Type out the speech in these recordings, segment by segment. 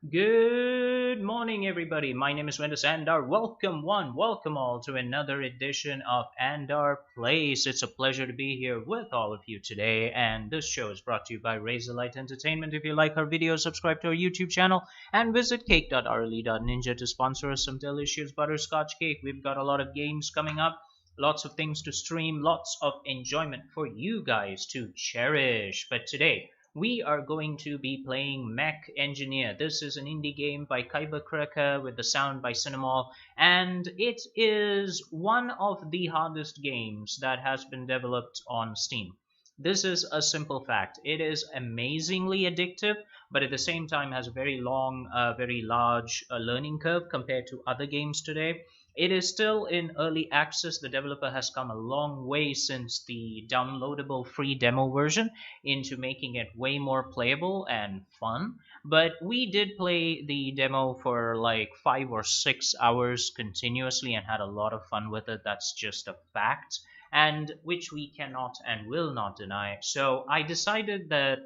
Good morning, everybody. My name is Windus Andar. Welcome all to another edition of Andar Plays. It's a pleasure to be here with all of you today, and this show is brought to you by Razorlight Entertainment. If you like our videos, subscribe to our YouTube channel and visit cake.rle.ninja to sponsor us some delicious butterscotch cake. We've got a lot of games coming up. Lots of things to stream, lots of enjoyment for you guys to cherish. But today, we are going to be playing Mech Engineer. This is an indie game by Kaiba Kuraka with the sound by Cinemol, and it is one of the hardest games that has been developed on Steam. This is a simple fact. It is amazingly addictive, but at the same time has a very long, very large learning curve compared to other games today. It is still in early access. The developer has come a long way since the downloadable free demo version into making it way more playable and fun. But we did play the demo for like 5 or 6 hours continuously and had a lot of fun with it. That's just a fact, and which we cannot and will not deny. So I decided that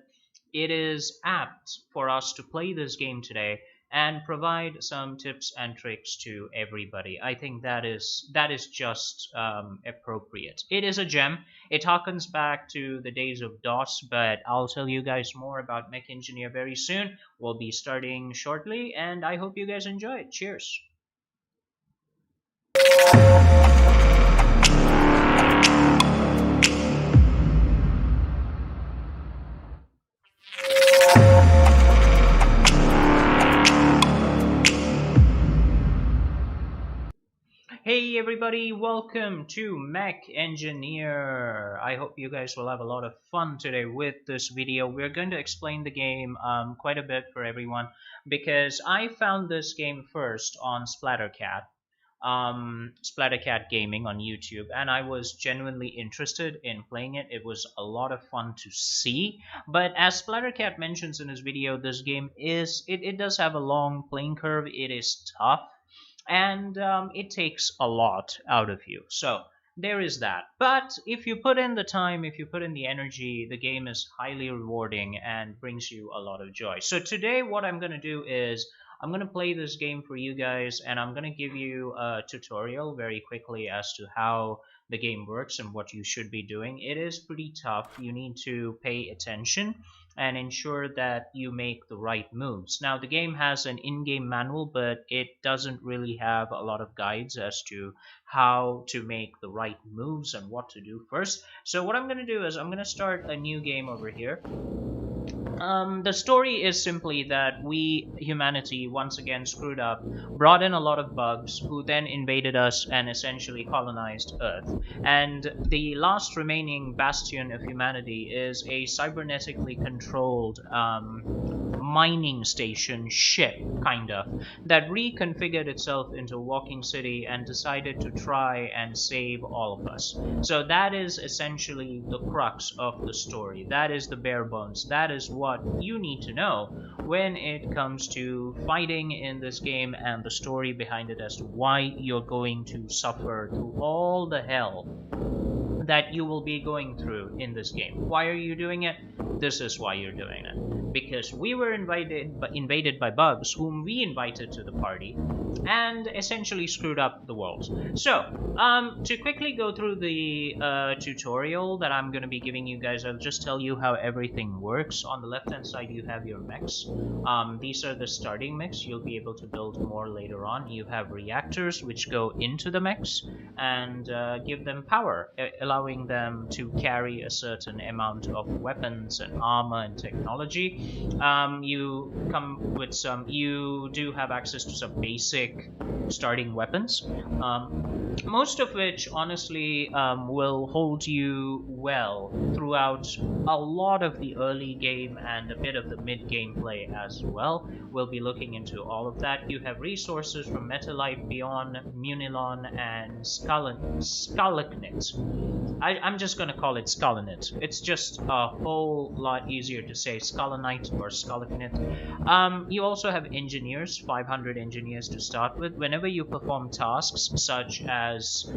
it is apt for us to play this game today and provide some tips and tricks to everybody. I think that is just appropriate. It is a gem. It harkens back to the days of DOS, but I'll tell you guys more about Mech Engineer very soon. We'll be starting shortly, and I hope you guys enjoy it. Cheers. Hey everybody, welcome to Mech Engineer. I hope you guys will have a lot of fun today with this video. We're going to explain the game quite a bit for everyone because I found this game first on Splattercat Gaming on YouTube, and I was genuinely interested in playing it. It was a lot of fun to see, but as Splattercat mentions in his video, this game it does have a long playing curve. It is tough, and it takes a lot out of you. So there is that. But if you put in the time, if you put in the energy, the game is highly rewarding and brings you a lot of joy. So today what I'm going to do is I'm going to play this game for you guys, and I'm going to give you a tutorial very quickly as to how the game works and what you should be doing. It is pretty tough. You need to pay attention and ensure that you make the right moves. Now, the game has an in-game manual, but it doesn't really have a lot of guides as to how to make the right moves and what to do first. So what I'm going to do is I'm going to start a new game over here. The story is simply that we, humanity, once again screwed up, brought in a lot of bugs who then invaded us and essentially colonized Earth. And the last remaining bastion of humanity is a cybernetically controlled mining station ship, kind of, that reconfigured itself into a walking city and decided to try and save all of us. So that is essentially the crux of the story. That is the bare bones. That is what you need to know when it comes to fighting in this game and the story behind it as to why you're going to suffer through all the hell that you will be going through in this game. Why are you doing it? This is why you're doing it. Because we were invaded by bugs whom we invited to the party and essentially screwed up the world. So, to quickly go through the tutorial that I'm going to be giving you guys, I'll just tell you how everything works. On the left hand side you have your mechs. These are the starting mechs. You'll be able to build more later on. You have reactors which go into the mechs and give them power, allowing them to carry a certain amount of weapons and armor and technology. You do have access to some basic starting weapons, most of which honestly will hold you well throughout a lot of the early game and a bit of the mid gameplay as well. We'll be looking into all of that. You have resources from Metalife, Beyond, Munilon, and Skalaknit. I'm just going to call it Skullonite. It's just a whole lot easier to say Skullonite or Skullonite. You also have engineers, 500 engineers to start with. Whenever you perform tasks such as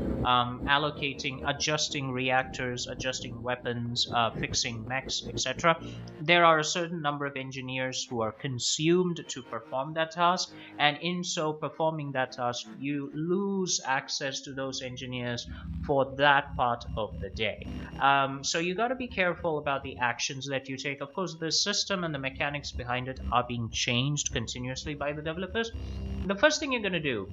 adjusting reactors, adjusting weapons, fixing mechs, etc., there are a certain number of engineers who are consumed to perform that task, and in so performing that task, you lose access to those engineers for that part of the day. So you got to be careful about the actions that you take. Of course, the system and the mechanics behind it are being changed continuously by the developers. The first thing you're going to do,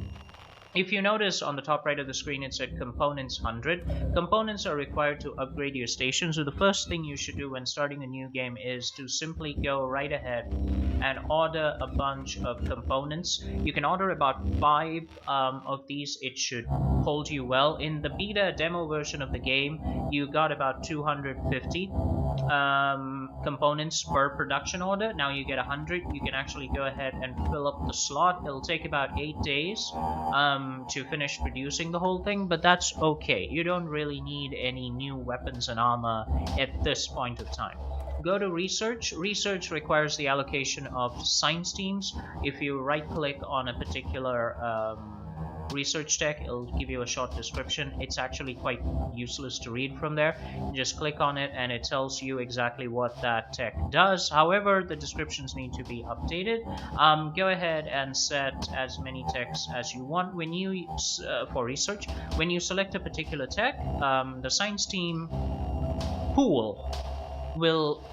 if you notice on the top right of the screen, it said components 100. Components are required to upgrade your station. So the first thing you should do when starting a new game is to simply go right ahead and order a bunch of components. You can order about 5 of these. It should hold you well. In the beta demo version of the game, you got about 250 components per production order. Now you get 100. You can actually go ahead and fill up the slot. It'll take about 8 days to finish producing the whole thing, but that's okay. You don't really need any new weapons and armor at this point of time. Go to research. Research requires the allocation of science teams. If you right click on a particular research tech, it'll give you a short description. It's actually quite useless to read from there. You just click on it and it tells you exactly what that tech does. However, the descriptions need to be updated. Go ahead and set as many techs as you want when you for research. When you select a particular tech, the science team pool will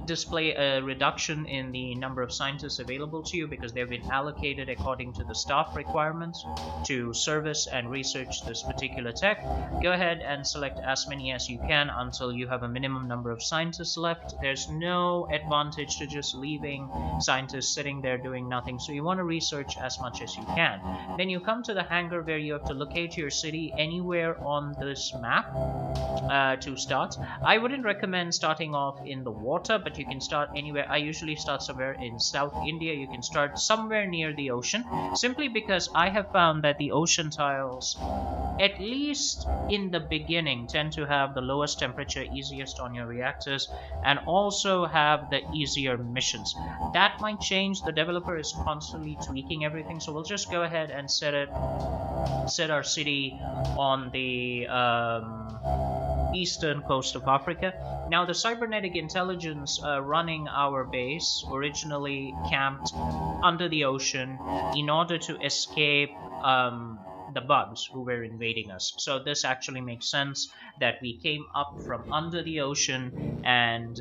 display a reduction in the number of scientists available to you because they've been allocated according to the staff requirements to service and research this particular tech. Go ahead and select as many as you can until you have a minimum number of scientists left. There's no advantage to just leaving scientists sitting there doing nothing, so you want to research as much as you can. Then you come to the hangar where you have to locate your city anywhere on this map to start. I wouldn't recommend starting off in the water, but you can start anywhere. I usually start somewhere in South India. You can start somewhere near the ocean, simply because I have found that the ocean tiles, at least in the beginning, tend to have the lowest temperature, easiest on your reactors, and also have the easier missions. That might change. The developer is constantly tweaking everything, so we'll just go ahead and set our city on the eastern coast of Africa. Now, the cybernetic intelligence running our base originally camped under the ocean in order to escape the bugs who were invading us. So this actually makes sense that we came up from under the ocean and,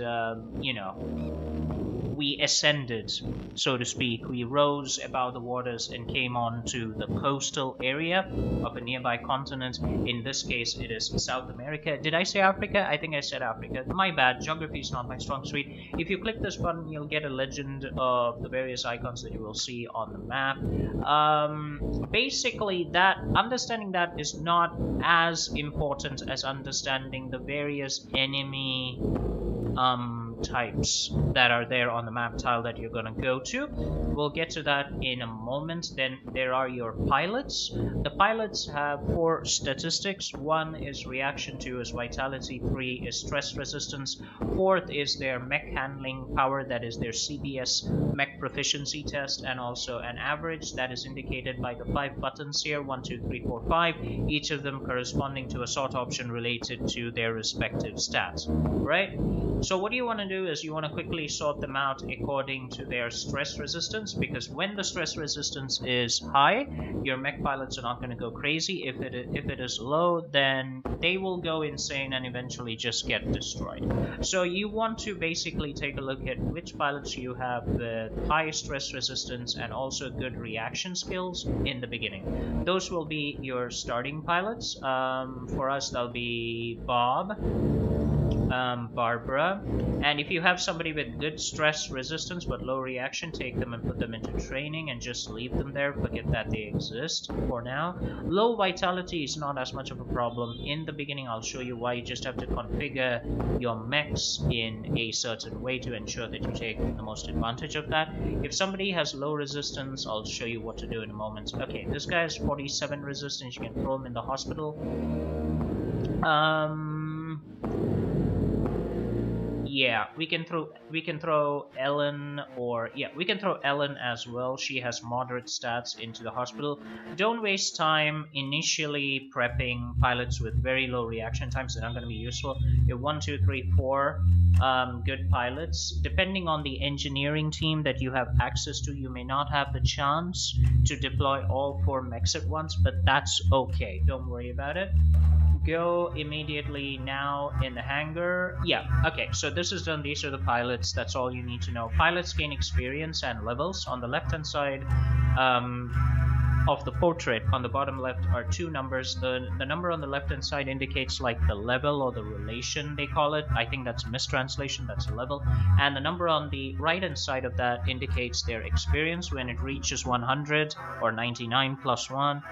we ascended, so to speak. We rose above the waters and came on to the coastal area of a nearby continent. In this case, it is South America. Did I say Africa? I think I said Africa. My bad. Geography is not my strong suit. If you click this button, you'll get a legend of the various icons that you will see on the map. Basically, understanding that is not as important as understanding the various enemy types that are there on the map tile that you're going to go to. We'll get to that in a moment. Then there are your pilots. The pilots have 4 statistics. 1 is reaction, 2 is vitality, 3 is stress resistance, 4th is their mech handling power, that is their CBS mech proficiency test, and also an average that is indicated by the 5 buttons here, 1, 2, 3, 4, 5, each of them corresponding to a sort option related to their respective stats, right? So what do you want to do is you want to quickly sort them out according to their stress resistance, because when the stress resistance is high, your mech pilots are not going to go crazy. If it is low, then they will go insane and eventually just get destroyed. So you want to basically take a look at which pilots you have with high stress resistance and also good reaction skills in the beginning. Those will be your starting pilots. For us, that'll be Bob, Barbara, and if you have somebody with good stress resistance but low reaction, take them and put them into training and just leave them there, forget that they exist for now. Low vitality is not as much of a problem. In the beginning, I'll show you why. You just have to configure your mechs in a certain way to ensure that you take the most advantage of that. If somebody has low resistance, I'll show you what to do in a moment. Okay, this guy has 47 resistance. You can throw him in the hospital. Yeah, we can throw Ellen, or yeah, we can throw Ellen as well. She has moderate stats into the hospital. Don't waste time initially prepping pilots with very low reaction times. They're not going to be useful. You have 1, 2, 3, 4 good pilots. Depending on the engineering team that you have access to, you may not have the chance to deploy all 4 mechs at once, but that's okay. Don't worry about it. Go immediately now in the hangar. Yeah, okay, so this is done. These are the pilots. That's all you need to know. Pilots gain experience and levels. On the left hand side of the portrait, on the bottom left, are 2 numbers. The number on the left hand side indicates like the level or the relation, they call it. I think that's a mistranslation. That's a level. And the number on the right hand side of that indicates their experience. When it reaches 100 or 99 plus 1,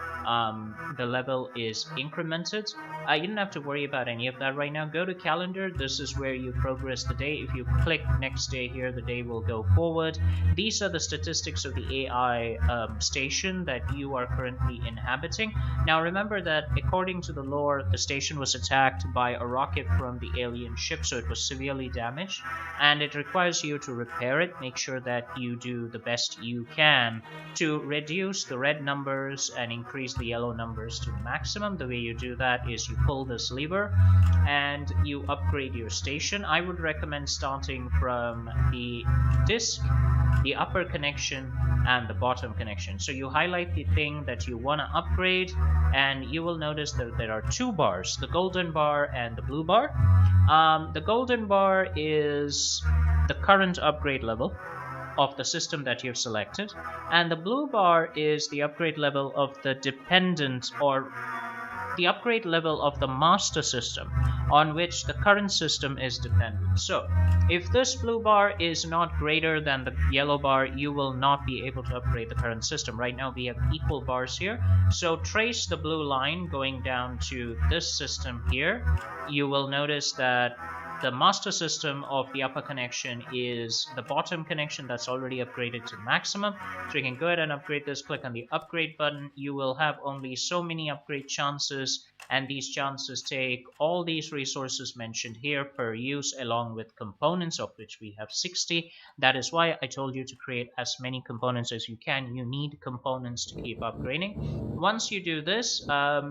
the level is incremented. You don't have to worry about any of that right now. Go to calendar. This is where you progress the day. If you click next day here, the day will go forward. These are the statistics of the AI station that you are currently inhabiting. Now remember that according to the lore, the station was attacked by a rocket from the alien ship, so it was severely damaged, and it requires you to repair it. Make sure that you do the best you can to reduce the red numbers and increase the yellow numbers to maximum. The way you do that is you pull this lever and you upgrade your station. I would recommend starting from the disk, the upper connection, and the bottom connection. So you highlight the thing that you want to upgrade, and you will notice that there are 2 bars, the golden bar and the blue bar. The golden bar is the current upgrade level of the system that you've selected, and the blue bar is the upgrade level of the dependent, or the upgrade level of the master system on which the current system is dependent. So if this blue bar is not greater than the yellow bar, you will not be able to upgrade the current system. Right now we have equal bars here, so trace the blue line going down to this system here. You will notice that the master system of the upper connection is the bottom connection that's already upgraded to maximum. So you can go ahead and upgrade this. Click on the upgrade button. You will have only so many upgrade chances, and these chances take all these resources mentioned here per use, along with components, of which we have 60. That is why I told you to create as many components as you can. You need components to keep upgrading. Once you do this,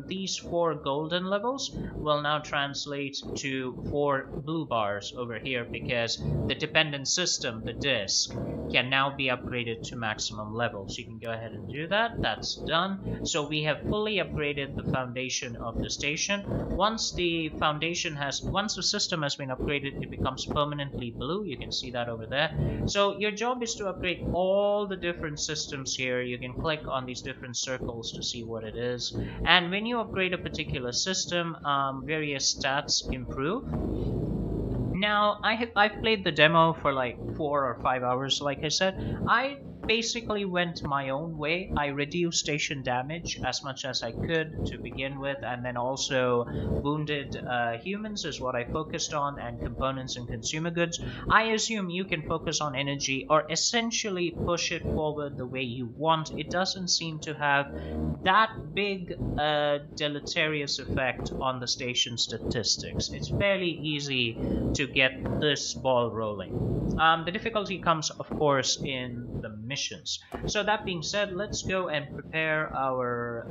these 4 golden levels will now translate to 4 blue bars over here, because the dependent system, the disk, can now be upgraded to maximum level. So you can go ahead and do that. That's done. So we have fully upgraded the foundation of the station. Once the system has been upgraded, it becomes permanently blue. You can see that over there. So your job is to upgrade all the different systems here. You can click on these different circles to see what it is, and when you upgrade a particular system, various stats improve. Now, I've played the demo for like 4 or 5 hours, like I said. I basically went my own way. I reduced station damage as much as I could to begin with, and then also wounded humans is what I focused on, and components and consumer goods. I assume you can focus on energy, or essentially push it forward the way you want. It doesn't seem to have that big deleterious effect on the station statistics. It's fairly easy to get this ball rolling. The difficulty comes, of course, in the missions. So that being said, let's go and prepare our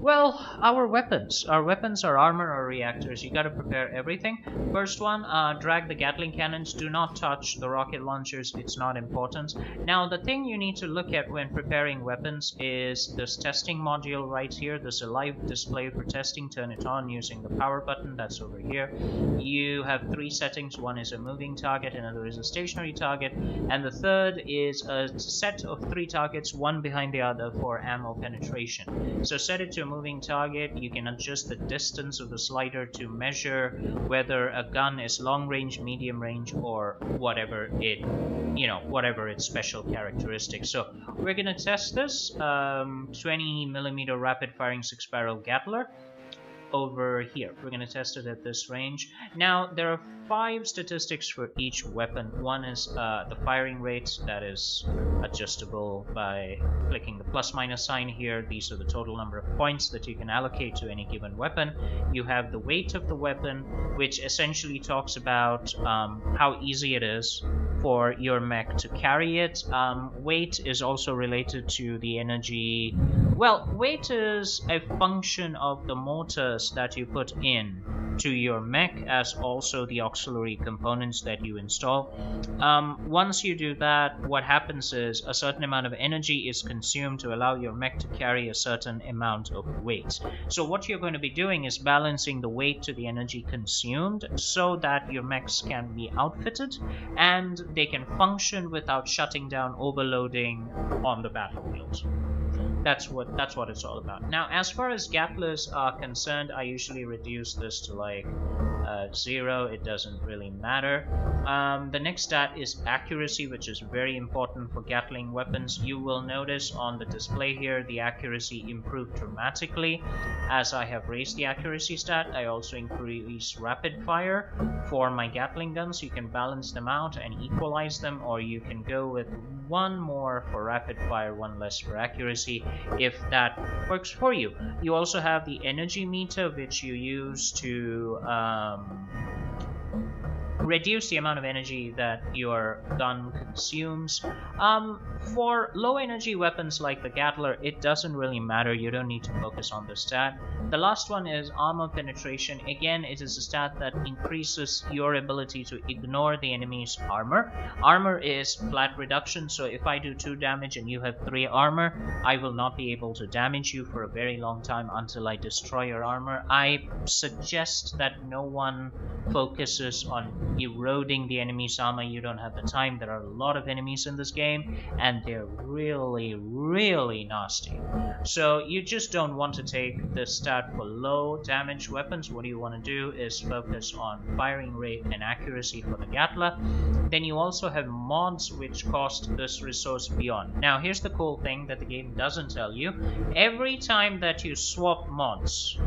our weapons. Our weapons, our armor, our reactors. You gotta prepare everything. First one, drag the Gatling cannons. Do not touch the rocket launchers. It's not important. Now, the thing you need to look at when preparing weapons is this testing module right here. There's a live display for testing. Turn it on using the power button. That's over here. You have 3 settings. One is a moving target, another is a stationary target, and the third is a set of 3 targets, one behind the other, for ammo penetration. So set it to a moving target. You can adjust the distance of the slider to measure whether a gun is long range, medium range, or whatever its special characteristics. So we're gonna test this 20mm rapid firing 6-barrel Gatler. over here. We're going to test it at this range. Now, there are 5 statistics for each weapon. One is the firing rate, that is adjustable by clicking the plus minus sign here. These are the total number of points that you can allocate to any given weapon. You have the weight of the weapon, which essentially talks about how easy it is for your mech to carry it. Weight is also related to the energy. Well, weight is a function of the motors that you put in to your mech, as also the auxiliary components that you install. Once you do that, what happens is a certain amount of energy is consumed to allow your mech to carry a certain amount of weight. So what you're going to be doing is balancing the weight to the energy consumed so that your mechs can be outfitted and they can function without shutting down, overloading on the battlefield. That's what it's all about. Now, as far as Gattlers are concerned, I usually reduce this to like 0. It doesn't really matter. The next stat is accuracy, which is very important for Gatling weapons. You will notice on the display here the accuracy improved dramatically as I have raised the accuracy stat. I also increase rapid fire for my Gatling guns. You can balance them out and equalize them, or you can go with one more for rapid fire, one less for accuracy, if that works for you. You also have the energy meter, which you use to reduce the amount of energy that your gun consumes. For low energy weapons like the Gatler, it doesn't really matter. You don't need to focus on the stat. The last one is armor penetration. Again, it is a stat that increases your ability to ignore the enemy's armor. Armor is flat reduction, so if I do 2 damage and you have 3 armor, I will not be able to damage you for a very long time until I destroy your armor. I suggest that no one focuses on eroding the enemy's armor. You don't have the time. There are a lot of enemies in this game and they're really nasty. So you just don't want to take the stat for low damage weapons. What you want to do is focus on firing rate and accuracy for the Gatler. Then you also have mods which cost this resource beyond. Now here's the cool thing that the game doesn't tell you. Every time that you swap mods,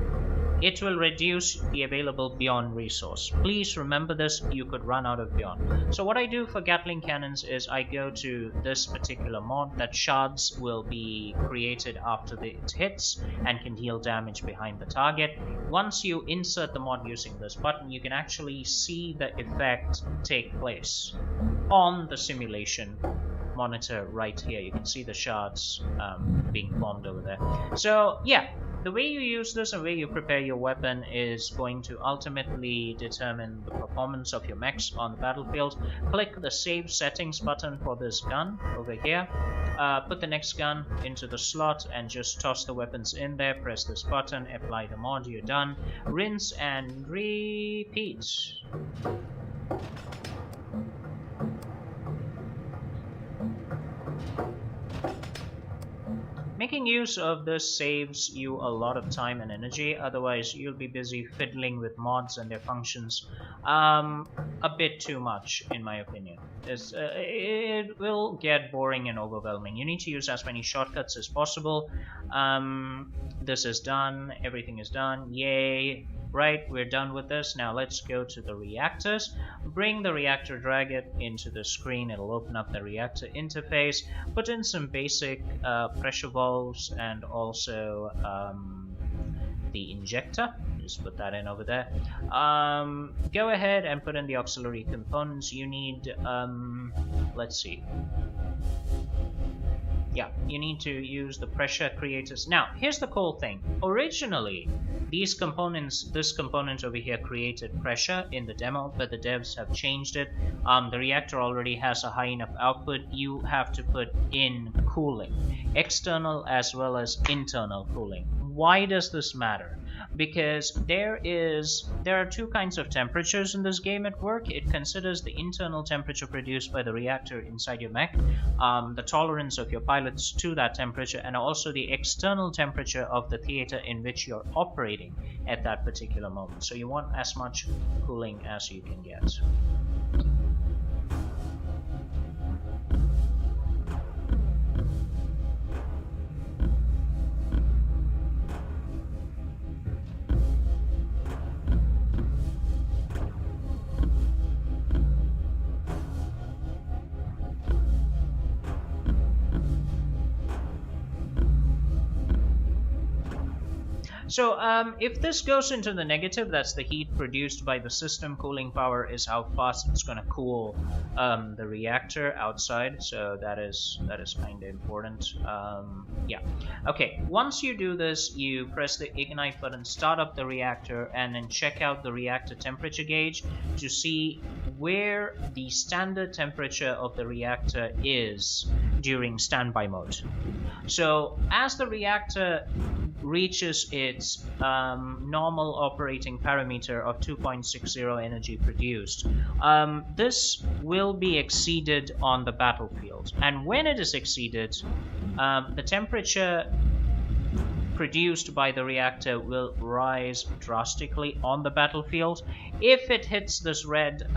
it will reduce the available beyond resource. Please remember this, you could run out of beyond. So what I do for Gatling cannons is I go to this particular mod that shards will be created after it hits and can deal damage behind the target. Once you insert the mod using this button, you can actually see the effect take place on the simulation monitor right here. You can see the shards being formed over there. So yeah, the way you use this and the way you prepare your weapon is going to ultimately determine the performance of your mechs on the battlefield. Click the Save Settings button for this gun over here. Put the next gun into the slot and just toss the weapons in there. Press this button, apply the mod, you're done. Rinse and repeat. Making use of this saves you a lot of time and energy, otherwise you'll be busy fiddling with mods and their functions a bit too much, in my opinion. It will get boring and overwhelming. You need to use as many shortcuts as possible. This is done, everything is done, yay. Right, we're done with this. Now let's go to the reactors. Bring the reactor, drag it into the screen. It'll open up the reactor interface. Put in some basic pressure valves and also the injector. Just put that in over there. Go ahead and put in the auxiliary components. You need, let's see. Yeah, you need to use the pressure creators. Now, here's the cool thing. Originally, these components, this component over here created pressure in the demo, but the devs have changed it. The reactor already has a high enough output. You have to put in cooling, external as well as internal cooling. Why does this matter? Because there are 2 kinds of temperatures in this game at work. It considers the internal temperature produced by the reactor inside your mech, the tolerance of your pilots to that temperature, and also the external temperature of the theater in which you're operating at that particular moment. So you want as much cooling as you can get. So if this goes into the negative, that's the heat produced by the system. Cooling power is how fast it's going to cool the reactor outside. So that is kind of important. Yeah. Okay. Once you do this, you press the ignite button, start up the reactor, and then check out the reactor temperature gauge to see where the standard temperature of the reactor is during standby mode. So as the reactor reaches its normal operating parameter of 2.60 energy produced, this will be exceeded on the battlefield. And when it is exceeded, the temperature produced by the reactor will rise drastically on the battlefield. If it hits this red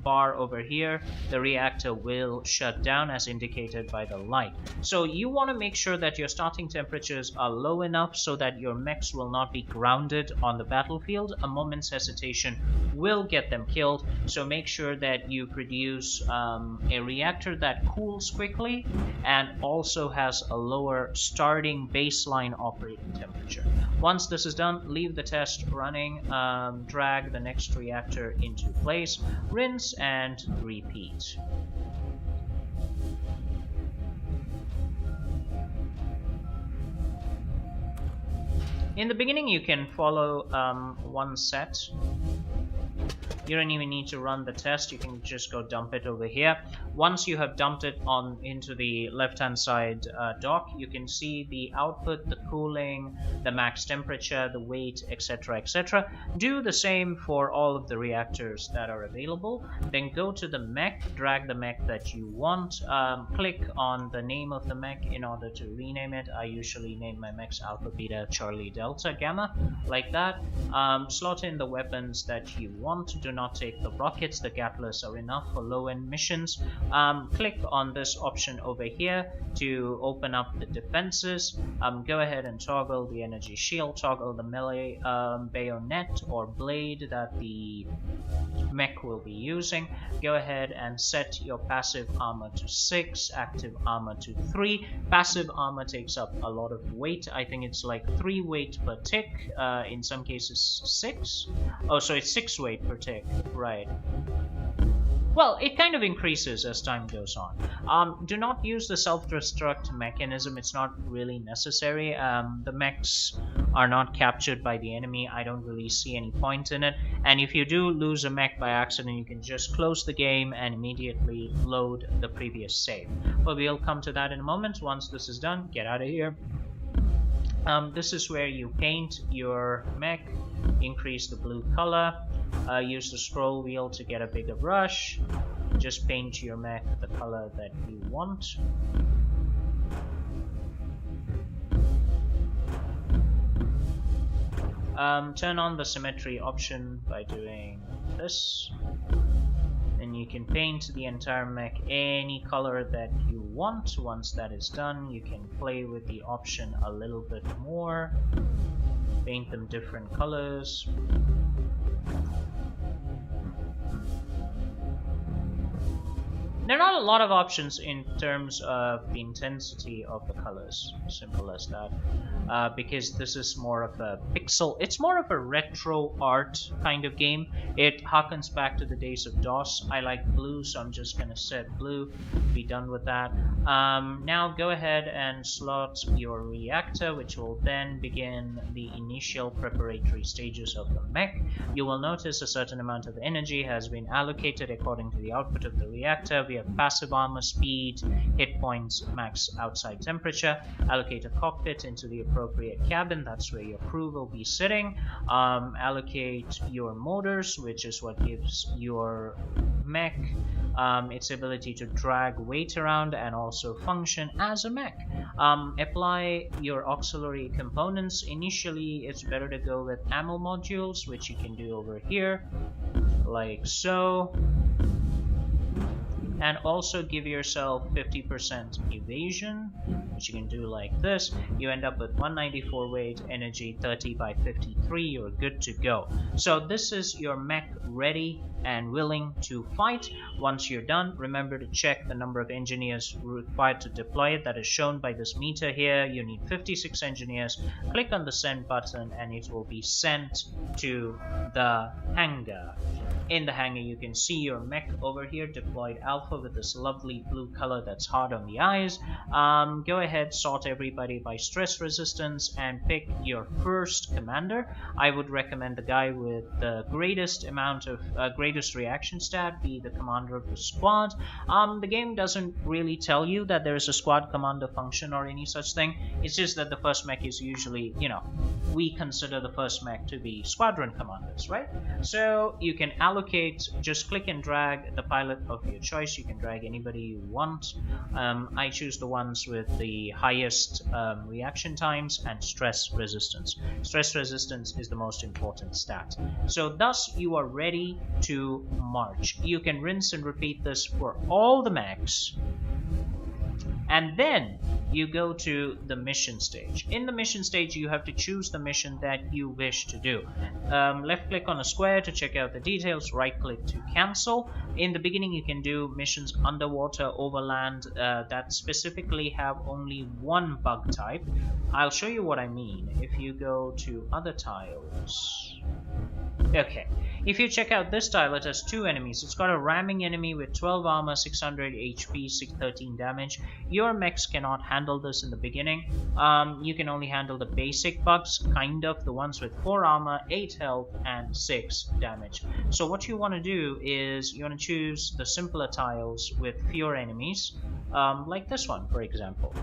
bar over here, the reactor will shut down as indicated by the light. So you want to make sure that your starting temperatures are low enough so that your mechs will not be grounded on the battlefield. A moment's hesitation will get them killed. So make sure that you produce a reactor that cools quickly and also has a lower starting baseline operating temperature. Once this is done, leave the test running, drag the next reactor into place, rinse and repeat. In the beginning, you can follow one set. You don't even need to run the test, you can just go dump it over here. Once you have dumped it on into the left hand side dock, you can see the output, the cooling, the max temperature, the weight, etc, etc. Do the same for all of the reactors that are available. Then go to the mech, drag the mech that you want, click on the name of the mech in order to rename it. I usually name my mechs Alpha, Beta, Charlie, Delta, Gamma, like that. Slot in the weapons that you want. Do not take the rockets, the Gatlas are enough for low-end missions. Click on this option over here to open up the defenses. Go ahead and toggle the energy shield, toggle the melee bayonet or blade that the mech will be using. Go ahead and set your passive armor to 6, active armor to 3. Passive armor takes up a lot of weight. I think it's like 3 weight per tick, in some cases 6. Oh, so it's 6 weight per tick, right. Well, it kind of increases as time goes on. Do not use the self-destruct mechanism, it's not really necessary. The mechs are not captured by the enemy, I don't really see any point in it. And if you do lose a mech by accident, you can just close the game and immediately load the previous save. But we'll come to that in a moment. Once this is done, get out of here. This is where you paint your mech, increase the blue color, use the scroll wheel to get a bigger brush, just paint your mech the color that you want. Turn on the symmetry option by doing this. And you can paint the entire mech any color that you want. Once that is done, you can play with the option a little bit more. Paint them different colors. There are not a lot of options in terms of the intensity of the colors, simple as that, because this is more of a pixel, it's more of a retro art kind of game. It harkens back to the days of DOS. I like blue, so I'm just gonna set blue, be done with that. Now go ahead and slot your reactor, which will then begin the initial preparatory stages of the mech. You will notice a certain amount of energy has been allocated according to the output of the reactor. We have passive armor, speed, hit points, max outside temperature. Allocate a cockpit into the appropriate cabin, that's where your crew will be sitting. Allocate your motors, which is what gives your mech its ability to drag weight around and also function as a mech. Apply your auxiliary components. Initially, it's better to go with ammo modules, which you can do over here, like so. and also give yourself 50% evasion, which you can do like this. You end up with 194 weight, energy 30 by 53. You're good to go. So this is your mech ready and willing to fight. Once you're done, remember to check the number of engineers required to deploy it. That is shown by this meter here. You need 56 engineers. Click on the send button and it will be sent to the hangar. In the hangar, you can see your mech over here, deployed alpha with this lovely blue color that's hard on the eyes. Go ahead, sort everybody by stress resistance and pick your first commander. I would recommend the guy with the greatest amount of greatest reaction stat be the commander of the squad. The game doesn't really tell you that there is a squad commander function or any such thing. It's just that the first mech is usually, we consider the first mech to be squadron commanders, right? So you can allocate, just click and drag the pilot of your choice. You can drag anybody you want. I choose the ones with the highest reaction times and stress resistance. Stress resistance is the most important stat. So thus you are ready to march. You can rinse and repeat this for all the mechs. And then you go to the mission stage. In the mission stage, you have to choose the mission that you wish to do. Left click on a square to check out the details, right click to cancel. In the beginning, you can do missions underwater, overland, that specifically have only one bug type. I'll show you what I mean if you go to other tiles. Okay, if you check out this tile, it has two enemies. It's got a ramming enemy with 12 armor, 600 HP, 613 damage. Your mechs cannot handle this in the beginning. You can only handle the basic bugs, kind of, the ones with 4 armor, 8 health, and 6 damage. So what you want to do is you want to choose the simpler tiles with fewer enemies, like this one, for example.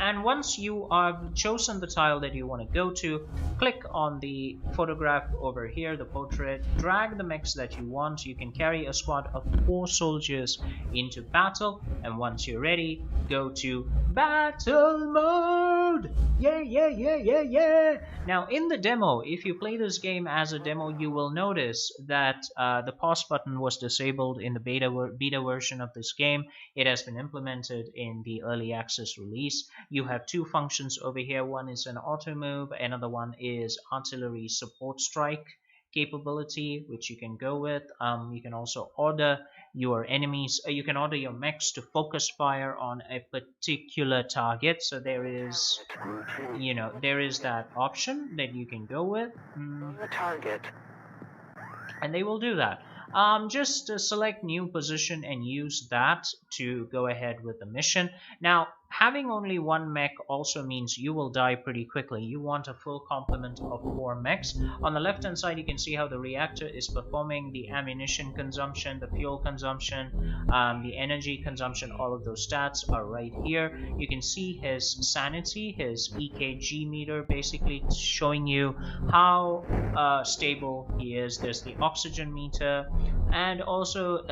And once you have chosen the tile that you want to go to, click on the photograph over here, the portrait, drag the mechs that you want. You can carry a squad of 4 soldiers into battle, and once you're ready, go to battle mode. Yeah. Now in the demo, if you play this game as a demo, you will notice that the pause button was disabled in the beta version of this game. It has been implemented in the early access release. You have 2 functions over here. One is an auto move, another one is artillery support strike capability, which you can go with. You can also order your enemies, you can order your mechs to focus fire on a particular target. So there is, there is that option that you can go with. The target. And they will do that. Just select new position and use that to go ahead with the mission. Now, having only 1 mech also means you will die pretty quickly. You want a full complement of 4 mechs. On the left hand side, you can see how the reactor is performing, the ammunition consumption, the fuel consumption, the energy consumption. All of those stats are right here. You can see his sanity, his EKG meter, basically showing you how stable he is. There's the oxygen meter, and also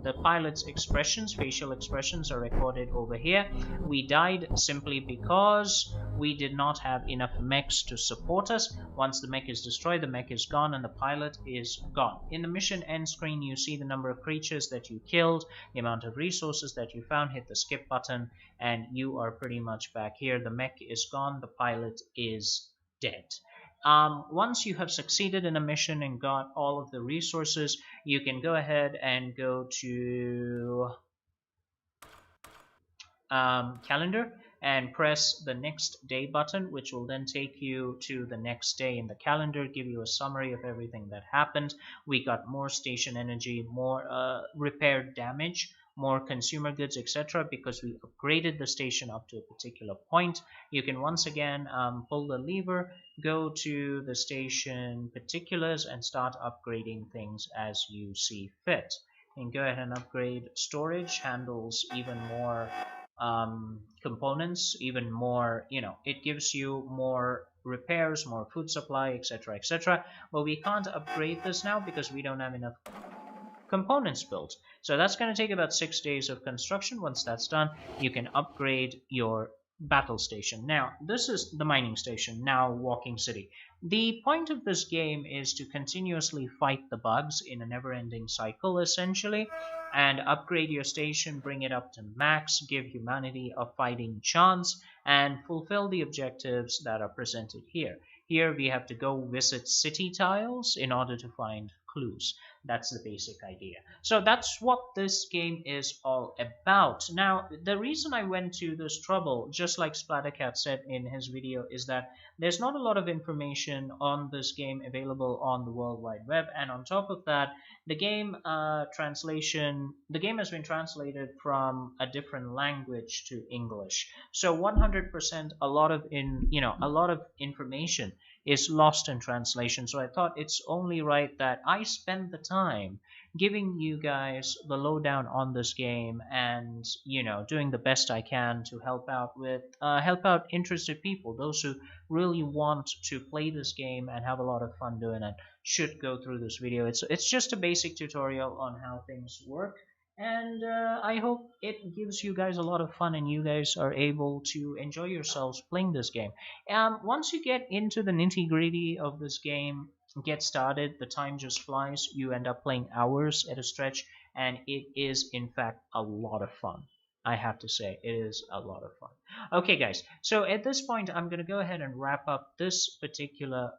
the pilot's expressions, facial expressions, are recorded over here. We died simply because we did not have enough mechs to support us. Once the mech is destroyed, the mech is gone and the pilot is gone. In the mission end screen, you see the number of creatures that you killed, the amount of resources that you found. Hit the skip button and you are pretty much back here. The mech is gone, the pilot is dead. Once you have succeeded in a mission and got all of the resources, you can go ahead and go to calendar and press the next day button, which will then take you to the next day in the calendar, give you a summary of everything that happened. We got more station energy, more repaired damage, more consumer goods, etc., because we upgraded the station up to a particular point. You can once again pull the lever, go to the station particulars, and start upgrading things as you see fit. And go ahead and upgrade storage, handles even more components, even more, it gives you more repairs, more food supply, etc. But we can't upgrade this now because we don't have enough components built. So that's going to take about 6 days of construction. Once that's done, you can upgrade your battle station. Now, this is the mining station, now Walking City. The point of this game is to continuously fight the bugs in a never-ending cycle, essentially. and upgrade your station, bring it up to max, give humanity a fighting chance, and fulfill the objectives that are presented here. Here we have to go visit city tiles in order to find clues. That's the basic idea. So that's what this game is all about. Now, the reason I went to this trouble, just like Splattercat said in his video, is that there's not a lot of information on this game available on the World Wide Web, and on top of that, the game has been translated from a different language to English. So 100%, a lot of information is lost in translation. So I thought it's only right that I spend the time giving you guys the lowdown on this game, and doing the best I can to help out interested people, those who really want to play this game and have a lot of fun doing it should go through this video. It's just a basic tutorial on how things work, and I hope it gives you guys a lot of fun and you guys are able to enjoy yourselves playing this game. Once you get into the nitty gritty of this game, get started, the time just flies. You end up playing hours at a stretch, and it is in fact a lot of fun. I have to say, it is a lot of fun. Okay, guys, so at this point, I'm going to go ahead and wrap up this particular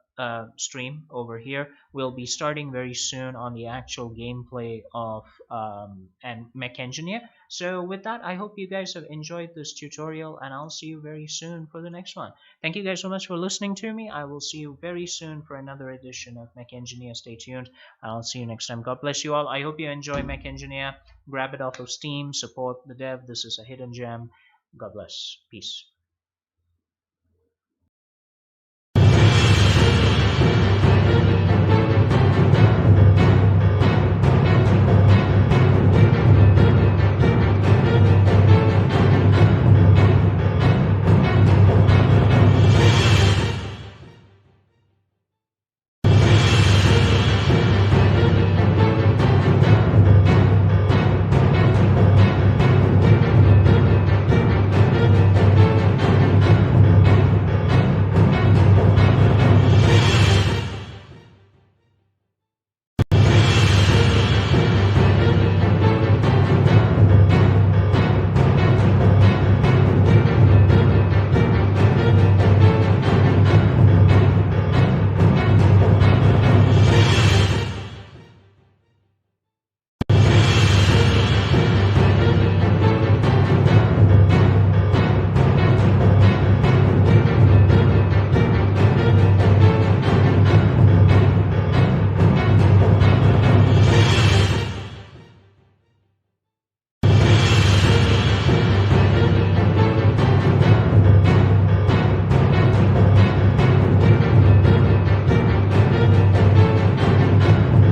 stream over here. We'll be starting very soon on the actual gameplay of and Mech Engineer. So with that, I hope you guys have enjoyed this tutorial, and I'll see you very soon for the next one. Thank you guys so much for listening to me. I will see you very soon for another edition of Mech Engineer. Stay tuned. I'll see you next time. God bless you all. I hope you enjoy Mech Engineer. Grab it off of Steam. Support the dev. This is a hidden gem. God bless. Peace.